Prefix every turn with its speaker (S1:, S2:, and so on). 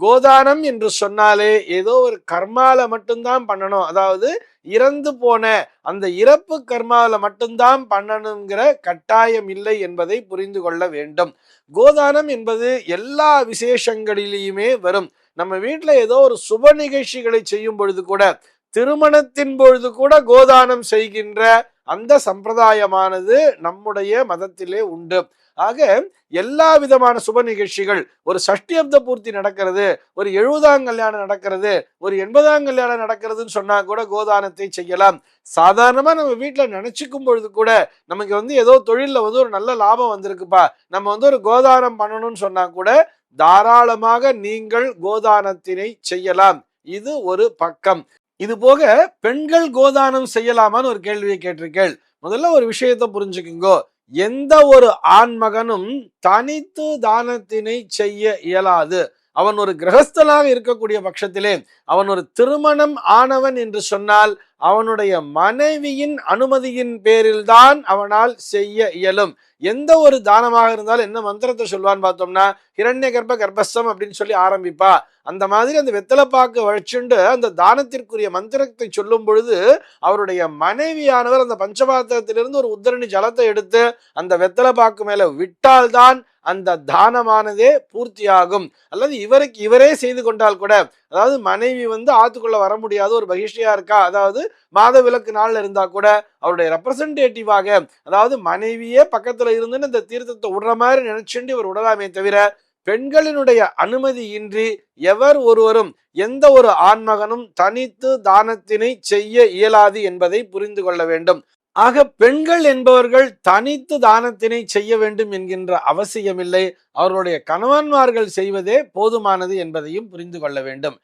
S1: கோதானம் என்று சொன்னாலே ஏதோ ஒரு கர்மால மட்டும்தான் பண்ணணும், அதாவது இறந்து போன அந்த இறப்பு கர்மால மட்டும்தான் பண்ணணுங்கிற கட்டாயம் இல்லை என்பதை புரிந்து கொள்ள வேண்டும். கோதானம் என்பது எல்லா விசேஷங்களிலேயுமே வரும். நம்ம வீட்டுல ஏதோ ஒரு சுப நிகழ்ச்சிகளை செய்யும் பொழுது கூட, திருமணத்தின் பொழுது கூட கோதானம் செய்கின்ற அந்த சம்பிரதாயமானது நம்முடைய மதத்திலே உண்டு. ஆக எல்லா விதமான சுப நிகழ்ச்சிகள், ஒரு சஷ்டியப்த பூர்த்தி நடக்கிறது, ஒரு 70ஆம் கல்யாணம் நடக்கிறது, ஒரு 80ஆம் கல்யாணம் நடக்கிறதுன்னு சொன்னா கூட கோதானத்தை செய்யலாம். சாதாரணமா நம்ம வீட்டுல நினைச்சுக்கும் பொழுது கூட, நமக்கு ஏதோ தொழில்ல ஒரு நல்ல லாபம் வந்திருக்குப்பா, நம்ம ஒரு கோதானம் பண்ணணும்னு சொன்னா கூட தாராளமாக நீங்கள் கோதானத்தினை செய்யலாம். இது ஒரு பக்கம். இது போக பெண்கள் கோதானம் செய்யலாமான்னு ஒரு கேள்வியை கேட்டிருக்கேள். முதல்ல ஒரு விஷயத்தை புரிஞ்சுக்குங்கோ. எந்த ஒரு ஆண்மகனும் தனித்து தானத்தினை செய்ய இயலாது. அவன் ஒரு கிரகஸ்தனாக இருக்கக்கூடிய பட்சத்திலே, அவன் ஒரு திருமணம் ஆனவன் என்று சொன்னால் அவனுடைய மனைவியின் அனுமதியின் பேரில் தான் அவனால் செய்ய இயலும். எந்த ஒரு தானமாக இருந்தாலும் என்ன மந்திரத்தை சொல்வான்னு பார்த்தோம்னா, ஹிரண்ய கர்ப்ப கர்ப்பஸ்தம் அப்படின்னு சொல்லி ஆரம்பிப்பா. அந்த மாதிரி அந்த வெத்தலைப்பாக்கு வச்சுண்டு அந்த தானத்திற்குரிய மந்திரத்தை சொல்லும் பொழுது, அவருடைய மனைவியானவர் அந்த பஞ்சபாத்திரத்திலிருந்து ஒரு உத்தரணி ஜலத்தை எடுத்து அந்த வெத்தலைப்பாக்கு மேல விட்டால்தான் அந்த தானமானதே பூர்த்தியாகும். அல்லது இவரே செய்து கொண்டால் கூட, அதாவது மனைவி ஆத்துக்குள்ள வர முடியாத ஒரு பகிஷ்டியா இருக்கா, அதாவது மாத விலக்கு நாள்ல இருந்தா கூட அவருடைய ரெப்ரசன்டேட்டிவாக, அதாவது மனைவியே பக்கத்துல இருந்து இந்த தீர்த்தத்தை விடுற மாதிரி நினைச்சுட்டு இவர் விடலாமே தவிர, பெண்களினுடைய அனுமதி இன்றி எவர் ஒருவரும் எந்த ஒரு ஆண்மகனும் தனித்து தானத்தினை செய்ய இயலாது என்பதை புரிந்து கொள்ள வேண்டும். ஆக பெண்கள் என்பவர்கள் தனித்து தானத்தினை செய்ய வேண்டும் என்கின்ற அவசியமில்லை. அவர்களுடைய கணவன்மார்கள் செய்வதே போதுமானது என்பதையும் புரிந்து கொள்ள வேண்டும்.